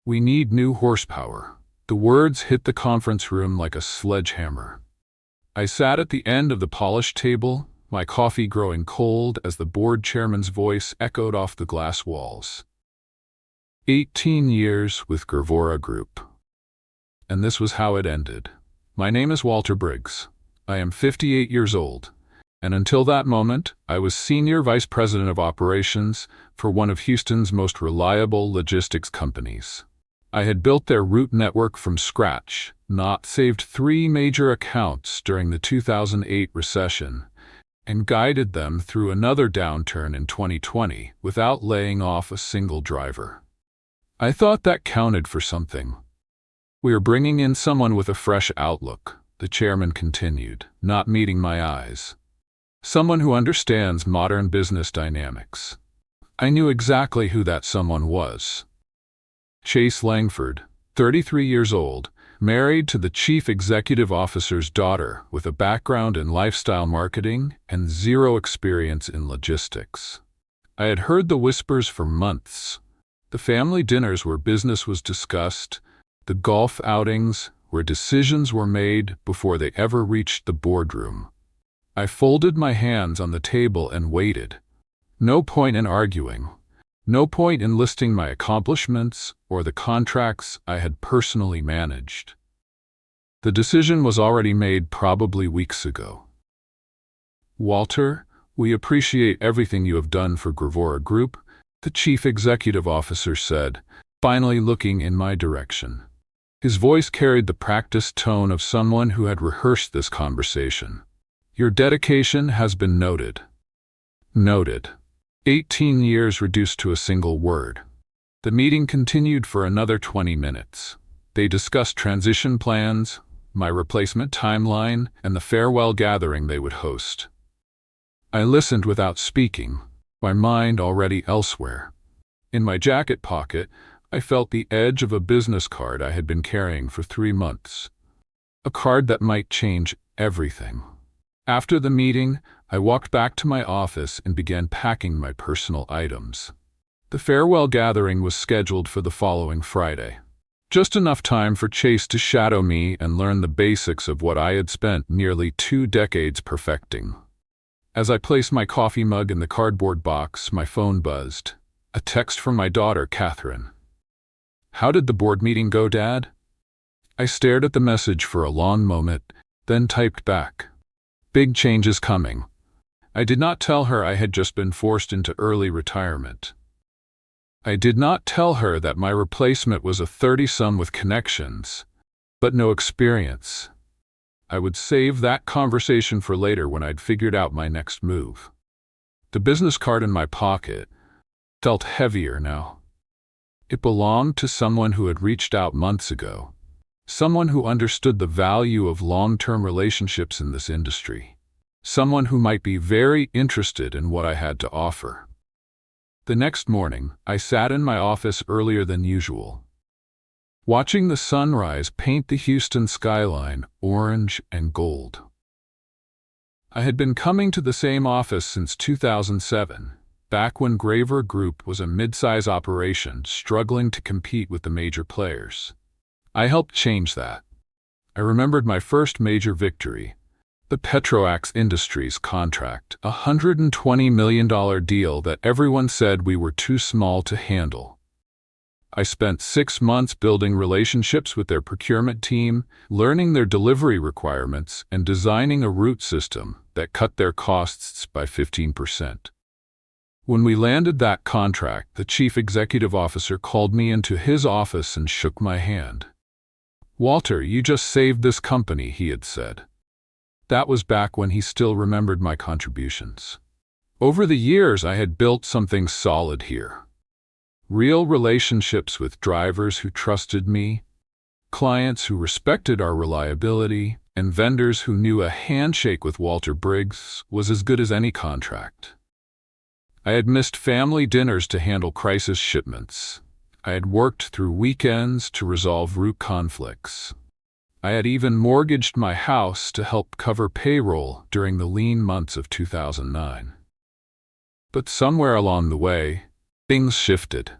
We need new horsepower. The words hit the conference room like a sledgehammer. I sat at the end of the polished table, my coffee growing cold as the board chairman's voice echoed off the glass walls. 18 years with Gervora Group. And this was how it ended. My name is Walter Briggs. I am 58 years old, and until that moment, I was Senior Vice President of Operations for one of Houston's most reliable logistics companies. I had built their route network from scratch, not saved 3 major accounts during the 2008 recession, and guided them through another downturn in 2020 without laying off a single driver. I thought that counted for something. "We are bringing in someone with a fresh outlook," the chairman continued, not meeting my eyes. "Someone who understands modern business dynamics." I knew exactly who that someone was. Chase Langford, 33 years old, married to the chief executive officer's daughter with a background in lifestyle marketing and 0 experience in logistics. I had heard the whispers for months. The family dinners where business was discussed, the golf outings where decisions were made before they ever reached the boardroom. I folded my hands on the table and waited. No point in arguing. No point in listing my accomplishments or the contracts I had personally managed. The decision was already made probably weeks ago. "Walter, we appreciate everything you have done for Gervora Group," the chief executive officer said, finally looking in my direction. His voice carried the practiced tone of someone who had rehearsed this conversation. "Your dedication has been noted." Noted. 18 years reduced to a single word. The meeting continued for another 20 minutes. They discussed transition plans, my replacement timeline, and the farewell gathering they would host. I listened without speaking, my mind already elsewhere. In my jacket pocket, I felt the edge of a business card I had been carrying for 3 months. A card that might change everything. After the meeting, I walked back to my office and began packing my personal items. The farewell gathering was scheduled for the following Friday. Just enough time for Chase to shadow me and learn the basics of what I had spent nearly 2 decades perfecting. As I placed my coffee mug in the cardboard box, my phone buzzed. A text from my daughter, Catherine. "How did the board meeting go, Dad?" I stared at the message for a long moment, then typed back. "Big changes coming." I did not tell her I had just been forced into early retirement. I did not tell her that my replacement was a 30-some with connections, but no experience. I would save that conversation for later when I'd figured out my next move. The business card in my pocket felt heavier now. It belonged to someone who had reached out months ago, someone who understood the value of long-term relationships in this industry, someone who might be very interested in what I had to offer. The next morning, I sat in my office earlier than usual, watching the sunrise paint the Houston skyline orange and gold. I had been coming to the same office since 2007, back when Gervora Group was a mid-size operation struggling to compete with the major players. I helped change that. I remembered my first major victory, the Petroax Industries contract, a $120 million deal that everyone said we were too small to handle. I spent 6 months building relationships with their procurement team, learning their delivery requirements, and designing a route system that cut their costs by 15%. When we landed that contract, the chief executive officer called me into his office and shook my hand. "Walter, you just saved this company," he had said. That was back when he still remembered my contributions. Over the years, I had built something solid here. Real relationships with drivers who trusted me, clients who respected our reliability, and vendors who knew a handshake with Walter Briggs was as good as any contract. I had missed family dinners to handle crisis shipments. I had worked through weekends to resolve route conflicts. I had even mortgaged my house to help cover payroll during the lean months of 2009. But somewhere along the way, things shifted.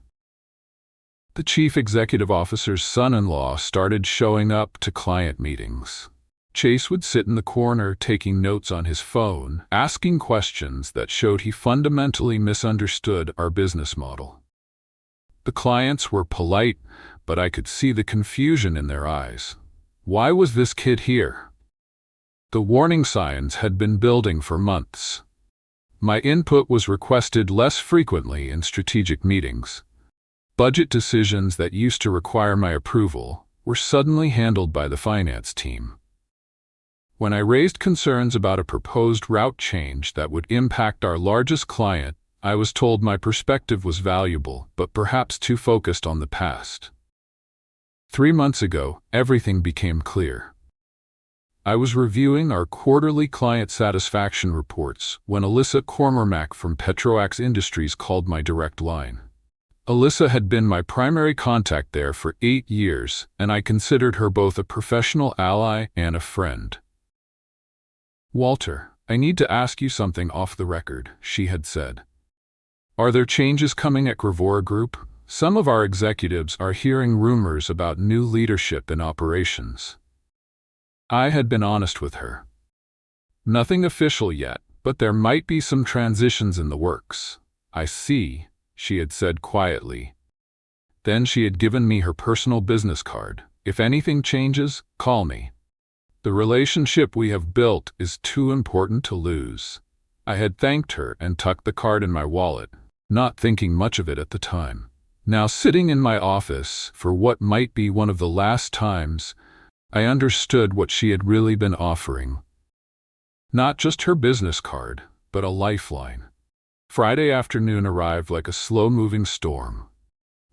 The chief executive officer's son-in-law started showing up to client meetings. Chase would sit in the corner taking notes on his phone, asking questions that showed he fundamentally misunderstood our business model. The clients were polite, but I could see the confusion in their eyes. Why was this kid here? The warning signs had been building for months. My input was requested less frequently in strategic meetings. Budget decisions that used to require my approval were suddenly handled by the finance team. When I raised concerns about a proposed route change that would impact our largest client, I was told my perspective was valuable, but perhaps too focused on the past. 3 months ago, everything became clear. I was reviewing our quarterly client satisfaction reports when Alyssa Cormermack from Petroax Industries called my direct line. Alyssa had been my primary contact there for 8 years, and I considered her both a professional ally and a friend. "Walter, I need to ask you something off the record," she had said. "Are there changes coming at Gravora Group? Some of our executives are hearing rumors about new leadership in operations." I had been honest with her. "Nothing official yet, but there might be some transitions in the works." "I see," she had said quietly. Then she had given me her personal business card. "If anything changes, call me. The relationship we have built is too important to lose." I had thanked her and tucked the card in my wallet, not thinking much of it at the time. Now, sitting in my office for what might be one of the last times, I understood what she had really been offering. Not just her business card, but a lifeline. Friday afternoon arrived like a slow-moving storm.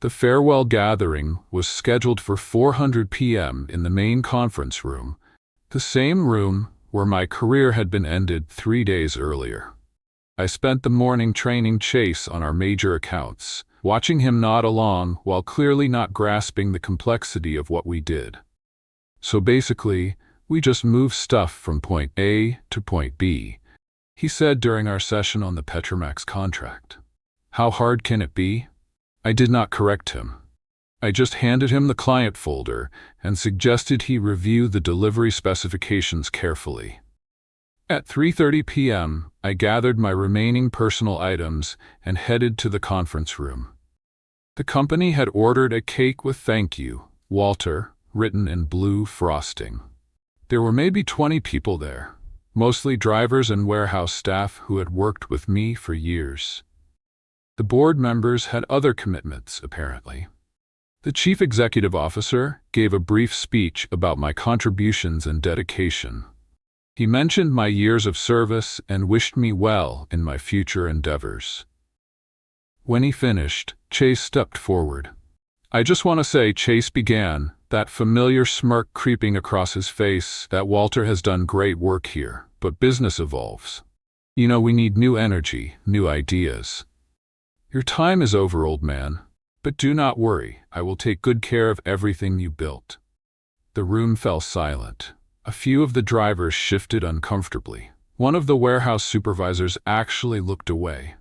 The farewell gathering was scheduled for 4:00 p.m. in the main conference room, the same room where my career had been ended 3 days earlier. I spent the morning training Chase on our major accounts, watching him nod along while clearly not grasping the complexity of what we did. "So basically, we just move stuff from point A to point B," he said during our session on the Petromax contract. "How hard can it be?" I did not correct him. I just handed him the client folder and suggested he review the delivery specifications carefully. At 3:30 p.m., I gathered my remaining personal items and headed to the conference room. The company had ordered a cake with "Thank you, Walter," written in blue frosting. There were maybe 20 people there, mostly drivers and warehouse staff who had worked with me for years. The board members had other commitments, apparently. The chief executive officer gave a brief speech about my contributions and dedication. He mentioned my years of service and wished me well in my future endeavors. When he finished, Chase stepped forward. "I just want to say," Chase began, that familiar smirk creeping across his face, "that Walter has done great work here, but business evolves. You know, we need new energy, new ideas. Your time is over, old man, but do not worry, I will take good care of everything you built." The room fell silent. A few of the drivers shifted uncomfortably. One of the warehouse supervisors actually looked away.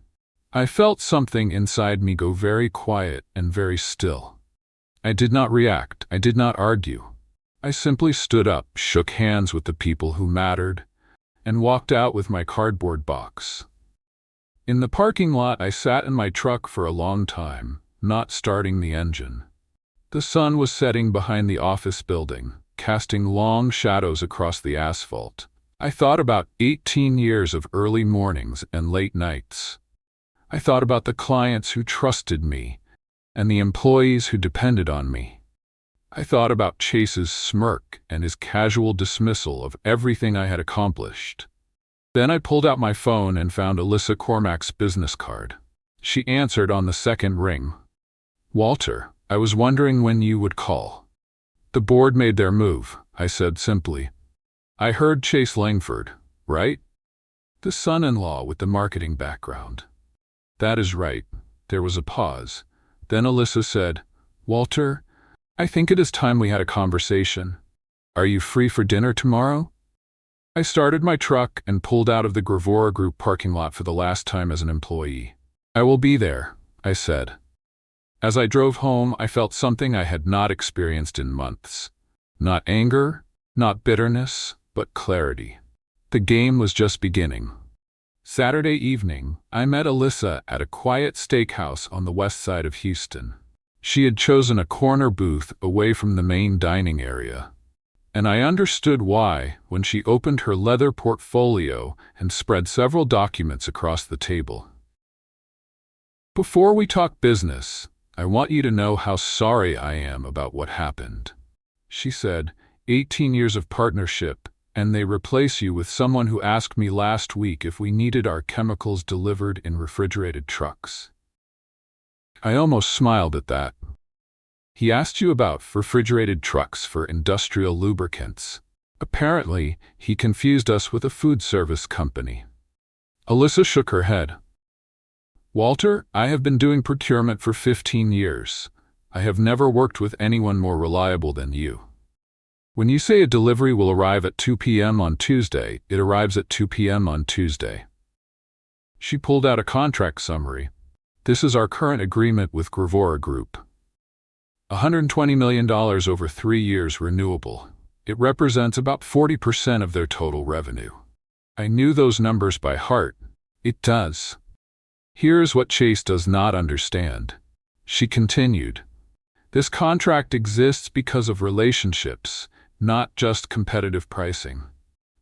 I felt something inside me go very quiet and very still. I did not react. I did not argue. I simply stood up, shook hands with the people who mattered, and walked out with my cardboard box. In the parking lot, I sat in my truck for a long time, not starting the engine. The sun was setting behind the office building, casting long shadows across the asphalt. I thought about 18 years of early mornings and late nights. I thought about the clients who trusted me and the employees who depended on me. I thought about Chase's smirk and his casual dismissal of everything I had accomplished. Then I pulled out my phone and found Alyssa Cormack's business card. She answered on the second ring. "Walter, I was wondering when you would call." "The board made their move," I said simply. "I heard Chase Langford, right? The son-in-law with the marketing background." "That is right." There was a pause. Then Alyssa said, "Walter, I think it is time we had a conversation. Are you free for dinner tomorrow?" I started my truck and pulled out of the Gravora Group parking lot for the last time as an employee. "I will be there," I said. As I drove home, I felt something I had not experienced in months. Not anger, not bitterness, but clarity. The game was just beginning. Saturday evening, I met Alyssa at a quiet steakhouse on the west side of Houston. She had chosen a corner booth away from the main dining area. And I understood why when she opened her leather portfolio and spread several documents across the table. "Before we talk business, I want you to know how sorry I am about what happened," she said. 18 years of partnership, and they replace you with someone who asked me last week if we needed our chemicals delivered in refrigerated trucks. I almost smiled at that. He asked you about refrigerated trucks for industrial lubricants. Apparently, he confused us with a food service company. Alyssa shook her head. "Walter, I have been doing procurement for 15 years. I have never worked with anyone more reliable than you. When you say a delivery will arrive at 2 p.m. on Tuesday, it arrives at 2 p.m. on Tuesday." She pulled out a contract summary. "This is our current agreement with Gravora Group. $120 million over 3 years renewable. It represents about 40% of their total revenue." I knew those numbers by heart. It does. "Here's what Chase does not understand," she continued. "This contract exists because of relationships, not just competitive pricing.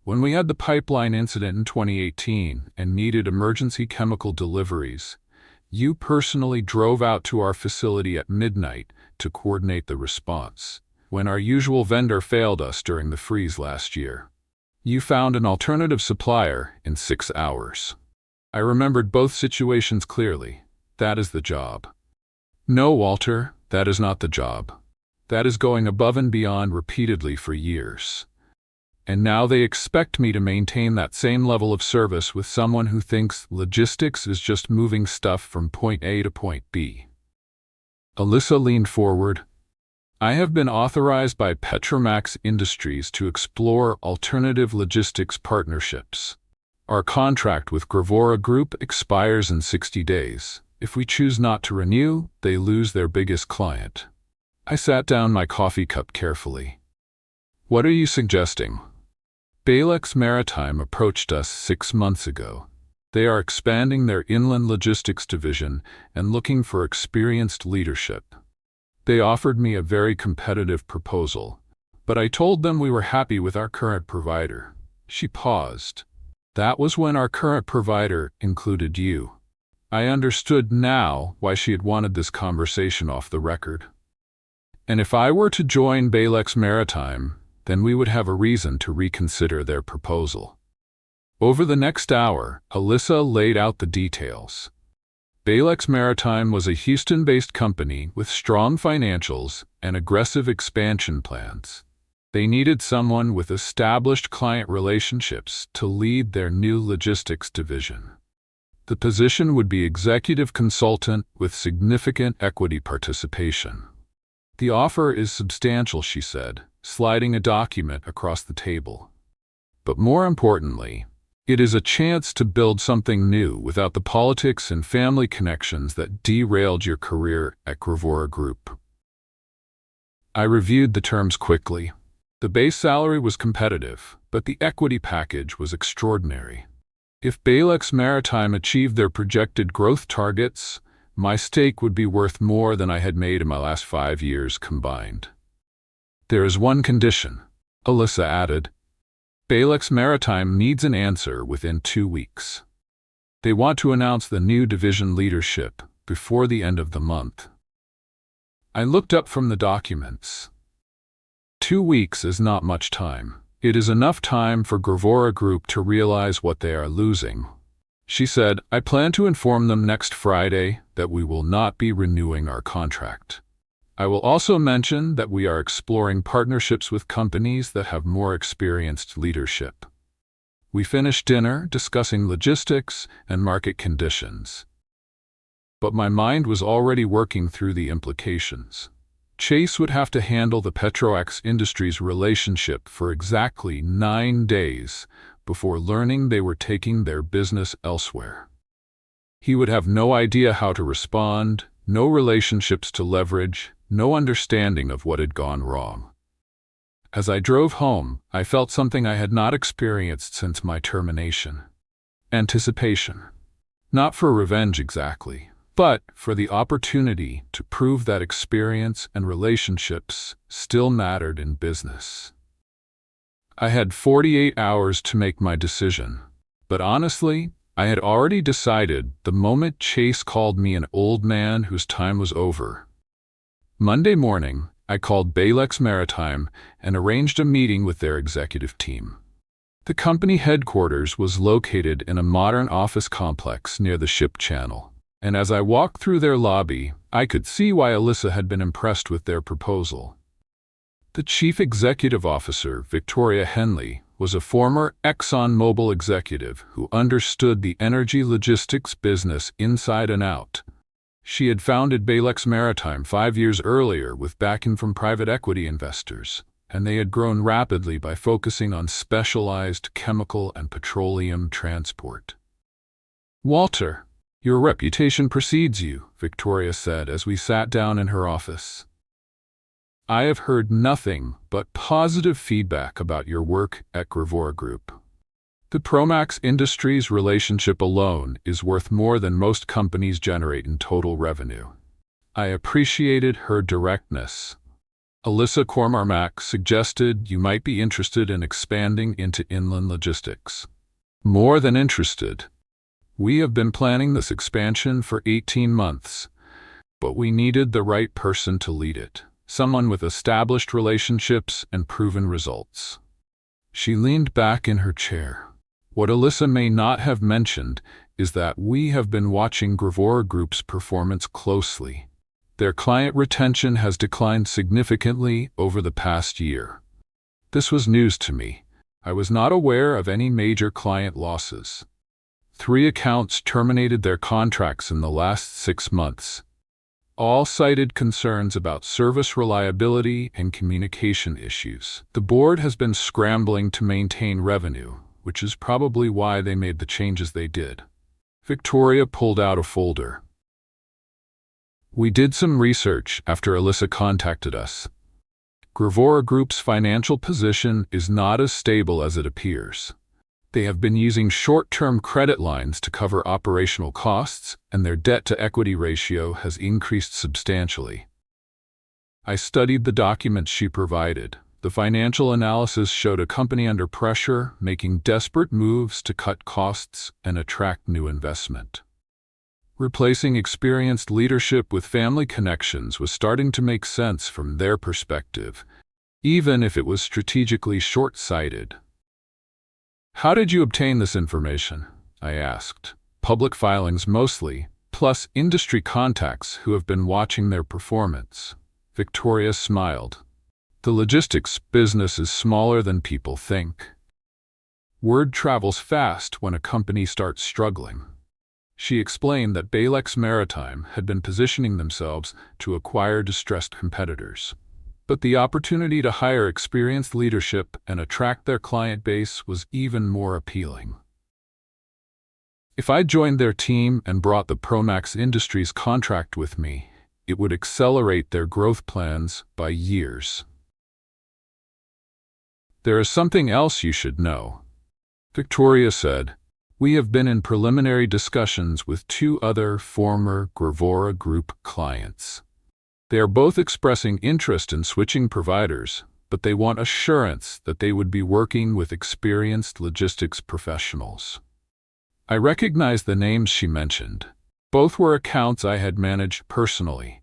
When we had the pipeline incident in 2018 and needed emergency chemical deliveries, you personally drove out to our facility at midnight to coordinate the response. When our usual vendor failed us during the freeze last year, you found an alternative supplier in 6 hours. I remembered both situations clearly. That is the job." "No, Walter, that is not the job. That is going above and beyond repeatedly for years. And now they expect me to maintain that same level of service with someone who thinks logistics is just moving stuff from point A to point B." Alyssa leaned forward. "I have been authorized by Petromax Industries to explore alternative logistics partnerships. Our contract with Gravora Group expires in 60 days. If we choose not to renew, they lose their biggest client." I sat down my coffee cup carefully. "What are you suggesting?" "Balex Maritime approached us 6 months ago. They are expanding their inland logistics division and looking for experienced leadership. They offered me a very competitive proposal, but I told them we were happy with our current provider." She paused. "That was when our current provider included you." I understood now why she had wanted this conversation off the record. "And if I were to join Balex Maritime, then we would have a reason to reconsider their proposal." Over the next hour, Alyssa laid out the details. Balex Maritime was a Houston-based company with strong financials and aggressive expansion plans. They needed someone with established client relationships to lead their new logistics division. The position would be executive consultant with significant equity participation. "The offer is substantial," she said, sliding a document across the table. "But more importantly, it is a chance to build something new without the politics and family connections that derailed your career at Gravora Group." I reviewed the terms quickly. The base salary was competitive, but the equity package was extraordinary. If Balex Maritime achieved their projected growth targets, my stake would be worth more than I had made in my last 5 years combined. "There is one condition," Alyssa added. "Balex Maritime needs an answer within 2 weeks. They want to announce the new division leadership before the end of the month." I looked up from the documents. 2 weeks is not much time. It is enough time for Gravora Group to realize what they are losing. She said, "I plan to inform them next Friday that we will not be renewing our contract. I will also mention that we are exploring partnerships with companies that have more experienced leadership." We finished dinner discussing logistics and market conditions. But my mind was already working through the implications. Chase would have to handle the Petromax Industries relationship for exactly 9 days before learning they were taking their business elsewhere. He would have no idea how to respond, no relationships to leverage, no understanding of what had gone wrong. As I drove home, I felt something I had not experienced since my termination. Anticipation. Not for revenge exactly, but for the opportunity to prove that experience and relationships still mattered in business. I had 48 hours to make my decision, but honestly, I had already decided the moment Chase called me an old man whose time was over. Monday morning, I called Balex Maritime and arranged a meeting with their executive team. The company headquarters was located in a modern office complex near the ship channel, and as I walked through their lobby, I could see why Alyssa had been impressed with their proposal. The chief executive officer, Victoria Henley, was a former ExxonMobil executive who understood the energy logistics business inside and out. She had founded Balex Maritime 5 years earlier with backing from private equity investors, and they had grown rapidly by focusing on specialized chemical and petroleum transport. "Walter, your reputation precedes you," Victoria said as we sat down in her office. "I have heard nothing but positive feedback about your work at Gravora Group. The Promax Industries relationship alone is worth more than most companies generate in total revenue." I appreciated her directness. Alyssa Cormarmac suggested you might be interested in expanding into inland logistics. More than interested. We have been planning this expansion for 18 months, but we needed the right person to lead it. Someone with established relationships and proven results. She leaned back in her chair. What Alyssa may not have mentioned is that we have been watching Gravora Group's performance closely. Their client retention has declined significantly over the past year. This was news to me. I was not aware of any major client losses. 3 accounts terminated their contracts in the last 6 months. All cited concerns about service reliability and communication issues. The board has been scrambling to maintain revenue, which is probably why they made the changes they did. Victoria pulled out a folder. We did some research after Alyssa contacted us. Gravora Group's financial position is not as stable as it appears. They have been using short-term credit lines to cover operational costs, and their debt-to-equity ratio has increased substantially. I studied the documents she provided. The financial analysis showed a company under pressure, making desperate moves to cut costs and attract new investment. Replacing experienced leadership with family connections was starting to make sense from their perspective, even if it was strategically short-sighted. "How did you obtain this information?" I asked. "Public filings mostly, plus industry contacts who have been watching their performance." Victoria smiled. "The logistics business is smaller than people think. Word travels fast when a company starts struggling." She explained that Balex Maritime had been positioning themselves to acquire distressed competitors. But the opportunity to hire experienced leadership and attract their client base was even more appealing. If I joined their team and brought the Promax Industries contract with me, it would accelerate their growth plans by years. "There is something else you should know," Victoria said. "We have been in preliminary discussions with 2 other former Gravora Group clients. They are both expressing interest in switching providers, but they want assurance that they would be working with experienced logistics professionals." I recognized the names she mentioned. Both were accounts I had managed personally,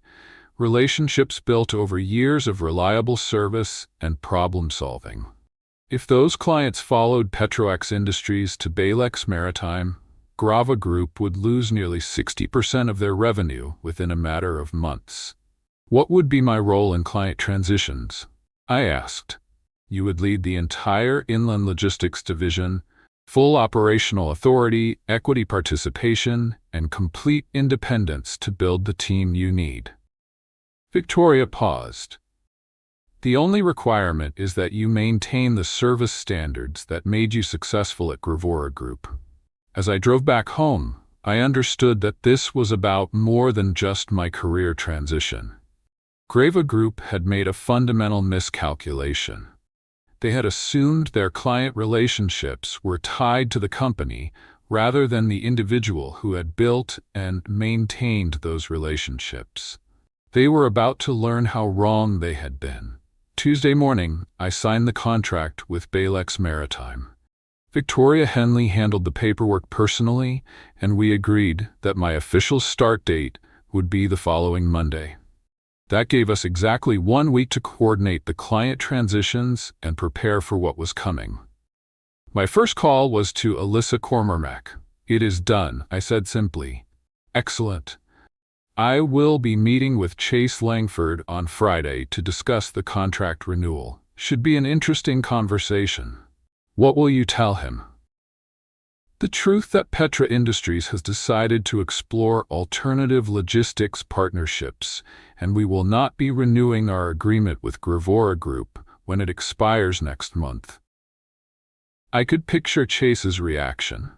relationships built over years of reliable service and problem-solving. If those clients followed Petroex Industries to Balex Maritime, Gravora Group would lose nearly 60% of their revenue within a matter of months. "What would be my role in client transitions?" I asked. "You would lead the entire inland logistics division, full operational authority, equity participation, and complete independence to build the team you need." Victoria paused. "The only requirement is that you maintain the service standards that made you successful at Gravora Group." As I drove back home, I understood that this was about more than just my career transition. Greva Group had made a fundamental miscalculation. They had assumed their client relationships were tied to the company rather than the individual who had built and maintained those relationships. They were about to learn how wrong they had been. Tuesday morning, I signed the contract with Balex Maritime. Victoria Henley handled the paperwork personally, and we agreed that my official start date would be the following Monday. That gave us exactly 1 week to coordinate the client transitions and prepare for what was coming. My first call was to Alyssa Cormermack. "It is done," I said simply. "Excellent. I will be meeting with Chase Langford on Friday to discuss the contract renewal. Should be an interesting conversation." "What will you tell him?" "The truth that Petra Industries has decided to explore alternative logistics partnerships, and we will not be renewing our agreement with Grevora Group when it expires next month." I could picture Chase's reaction.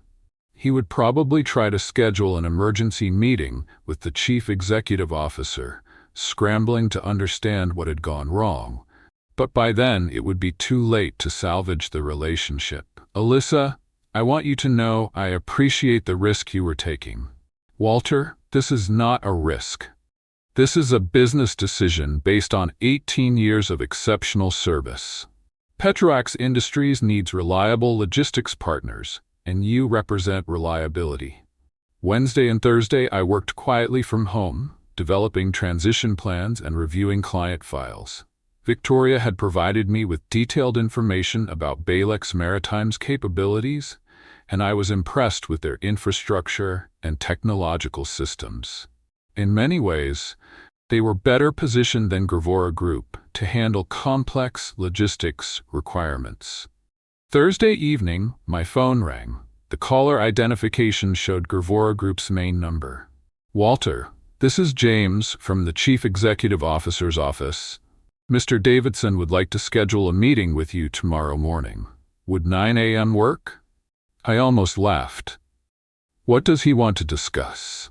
He would probably try to schedule an emergency meeting with the chief executive officer, scrambling to understand what had gone wrong. But by then, it would be too late to salvage the relationship. "Alyssa, I want you to know I appreciate the risk you were taking. Walter, this is not a risk. This is a business decision based on 18 years of exceptional service. Petroax Industries needs reliable logistics partners, and you represent reliability." Wednesday and Thursday, I worked quietly from home, developing transition plans and reviewing client files. Victoria had provided me with detailed information about Balex Maritime's capabilities, and I was impressed with their infrastructure and technological systems. In many ways, they were better positioned than Grevora Group to handle complex logistics requirements. Thursday evening, my phone rang. The caller identification showed Grevora Group's main number. "Walter, this is James from the Chief Executive Officer's office. Mr. Davidson would like to schedule a meeting with you tomorrow morning. Would 9 a.m. work?" I almost laughed. "What does he want to discuss?"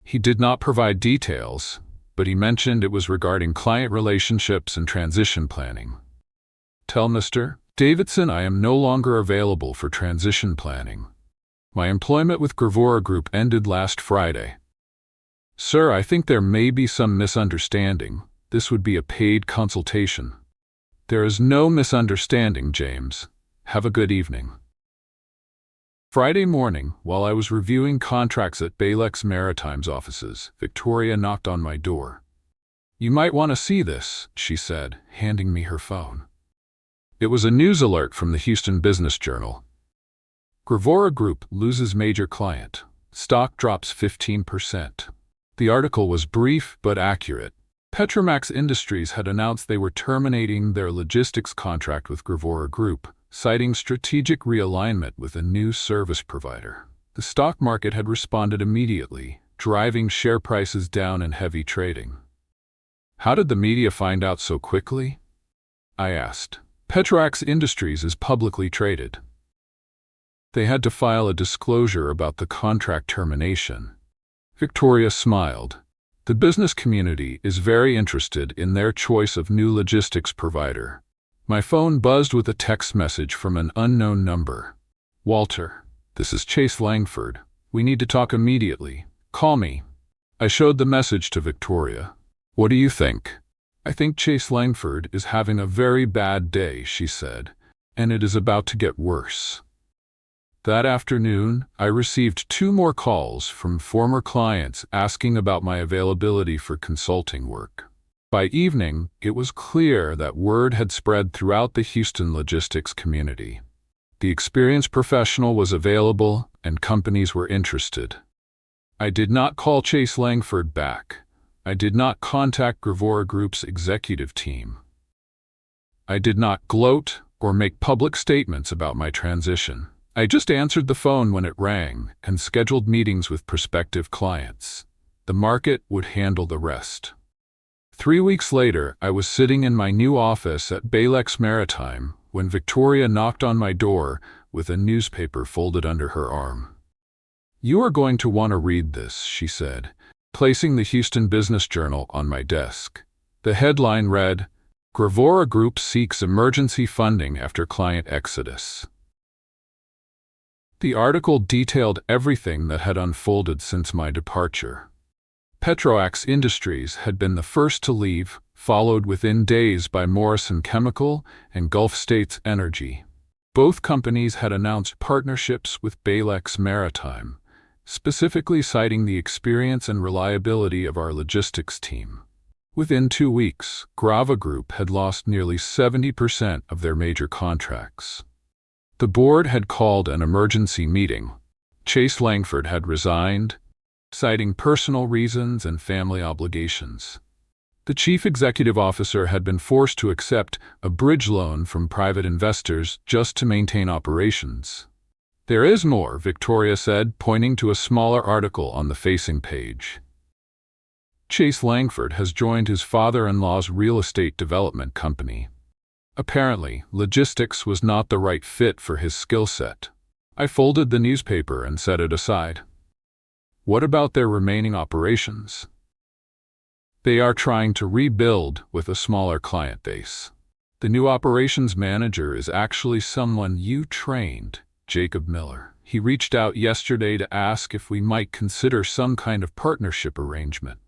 He did not provide details, but he mentioned it was regarding client relationships and transition planning. "Tell Mr. Davidson I am no longer available for transition planning. My employment with Grevora Group ended last Friday." "Sir, I think there may be some misunderstanding. This would be a paid consultation." "There is no misunderstanding, James. Have a good evening." Friday morning, while I was reviewing contracts at Balex Maritime's offices, Victoria knocked on my door. "You might want to see this," she said, handing me her phone. It was a news alert from the Houston Business Journal. "Grevora Group loses major client. Stock drops 15%. The article was brief but accurate. Petromax Industries had announced they were terminating their logistics contract with Grevora Group, citing strategic realignment with a new service provider. The stock market had responded immediately, driving share prices down in heavy trading. "How did the media find out so quickly?" I asked. "Petroax Industries is publicly traded. They had to file a disclosure about the contract termination." Victoria smiled. "The business community is very interested in their choice of new logistics provider." My phone buzzed with a text message from an unknown number. "Walter, this is Chase Langford. We need to talk immediately. Call me." I showed the message to Victoria. "What do you think?" "I think Chase Langford is having a very bad day," she said, "and it is about to get worse." That afternoon, I received 2 more calls from former clients asking about my availability for consulting work. By evening, it was clear that word had spread throughout the Houston logistics community. The experienced professional was available, and companies were interested. I did not call Chase Langford back. I did not contact Grevora Group's executive team. I did not gloat or make public statements about my transition. I just answered the phone when it rang and scheduled meetings with prospective clients. The market would handle the rest. 3 weeks later, I was sitting in my new office at Balex Maritime when Victoria knocked on my door with a newspaper folded under her arm. "You are going to want to read this," she said, placing the Houston Business Journal on my desk. The headline read, "Gravora Group Seeks Emergency Funding After Client Exodus." The article detailed everything that had unfolded since my departure. Petroax Industries had been the first to leave, followed within days by Morrison Chemical and Gulf States Energy. Both companies had announced partnerships with Balex Maritime, specifically citing the experience and reliability of our logistics team. Within 2 weeks, Grava Group had lost nearly 70% of their major contracts. The board had called an emergency meeting. Chase Langford had resigned, citing personal reasons and family obligations. The chief executive officer had been forced to accept a bridge loan from private investors just to maintain operations. "There is more," Victoria said, pointing to a smaller article on the facing page. Chase Langford has joined his father-in-law's real estate development company. Apparently, logistics was not the right fit for his skill set. I folded the newspaper and set it aside. What about their remaining operations? They are trying to rebuild with a smaller client base. The new operations manager is actually someone you trained, Jacob Miller. He reached out yesterday to ask if we might consider some kind of partnership arrangement.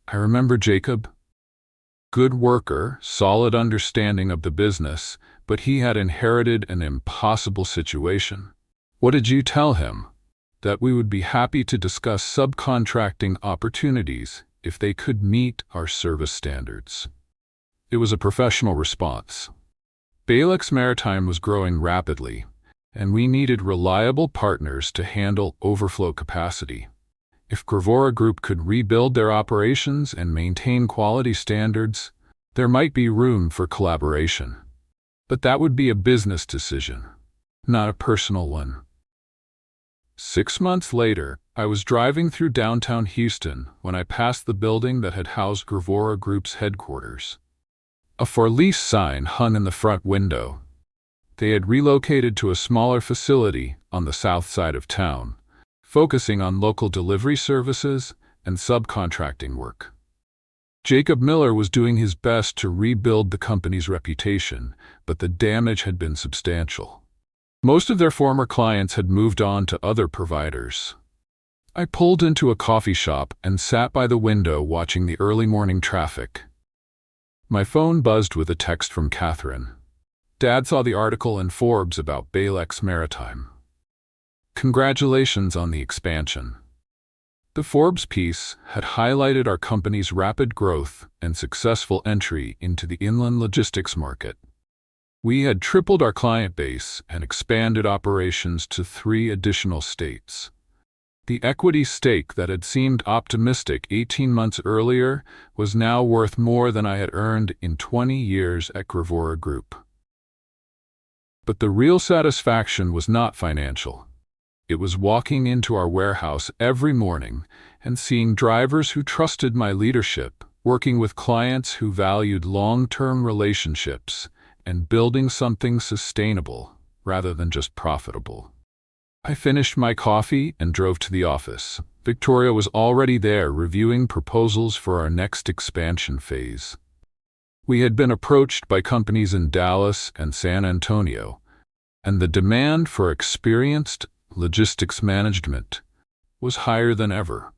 I remember Jacob. Good worker, solid understanding of the business, but he had inherited an impossible situation. What did you tell him? That we would be happy to discuss subcontracting opportunities if they could meet our service standards. It was a professional response. Balex Maritime was growing rapidly, and we needed reliable partners to handle overflow capacity. If Gravora Group could rebuild their operations and maintain quality standards, there might be room for collaboration. But that would be a business decision, not a personal one. 6 months later, I was driving through downtown Houston when I passed the building that had housed Gravora Group's headquarters. A for lease sign hung in the front window. They had relocated to a smaller facility on the south side of town, focusing on local delivery services and subcontracting work. Jacob Miller was doing his best to rebuild the company's reputation, but the damage had been substantial. Most of their former clients had moved on to other providers. I pulled into a coffee shop and sat by the window watching the early morning traffic. My phone buzzed with a text from Catherine. Dad saw the article in Forbes about Balex Maritime. Congratulations on the expansion. The Forbes piece had highlighted our company's rapid growth and successful entry into the inland logistics market. We had tripled our client base and expanded operations to 3 additional states. The equity stake that had seemed optimistic 18 months earlier was now worth more than I had earned in 20 years at Gravora Group. But the real satisfaction was not financial. It was walking into our warehouse every morning and seeing drivers who trusted my leadership, working with clients who valued long-term relationships, and building something sustainable rather than just profitable. I finished my coffee and drove to the office. Victoria was already there reviewing proposals for our next expansion phase. We had been approached by companies in Dallas and San Antonio, and the demand for experienced logistics management was higher than ever.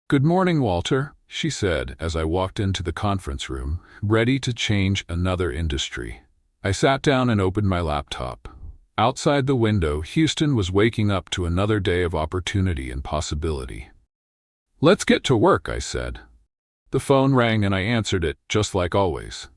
"Good morning, Walter," she said as I walked into the conference room, ready to change another industry. I sat down and opened my laptop. Outside the window, Houston was waking up to another day of opportunity and possibility. "Let's get to work," I said. The phone rang and I answered it, just like always.